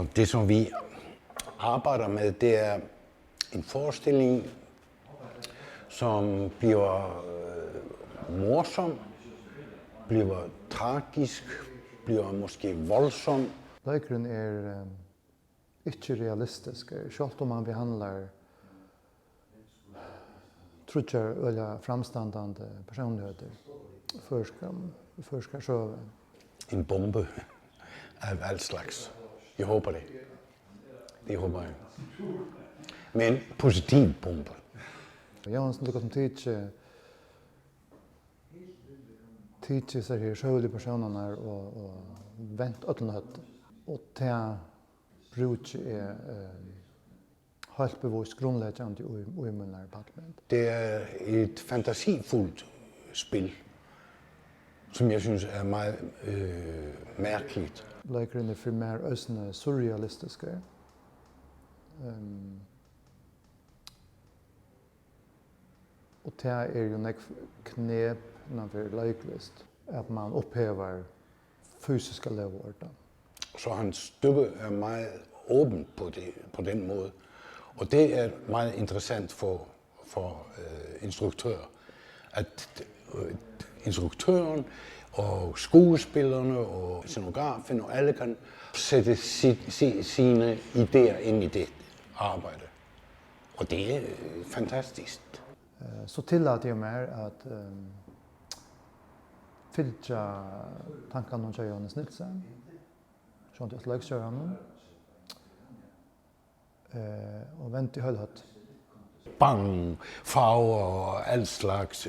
Og det, som vi arbejder med, det er en forestilling, som bliver morsom, bliver tragisk, bliver måske voldsom. Leikeren ikke realistisk. Selv om man behandler trutjer eller framstandande personligheter først sjøve. En bombe af alt slags. Jeg håber det. Det håber jeg. Men positiv bombe. Johansen lykker som tidsi sig her sjøvelige personer og vent øtlenhøtt. Og til bruk helt bevisst grundlæggende i munnen parlament. Det er et fantasifuldt spil, som jeg synes er meget mærkeligt. Leikeren er for mer østende surrealistiske. Og det er jo nek knep innanfor leiklist, at man opphever fysiske leveord. Så hans stykke er meget åbent på den måde. Og det er meget interessant for instruktører, at instruktøren og skuespillerne og scenografen og alle kan sætte sine idéer ind i det arbejde. Og det er fantastisk. Så tillader jeg mig at fylja tankene om Johannes Nilsen, sånn at jeg løser ham, og vent i høllhatt. Bang, farver og alt slags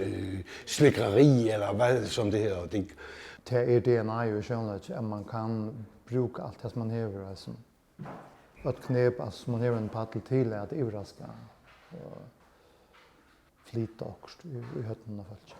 slikkeri, eller hvad som det hedder. Det er DNA jo skjønnet, at man kan bruke alt det som man hever, altså. Et knep, altså man hever en paddel til at overraske og flyte akkurat i høtten av folk.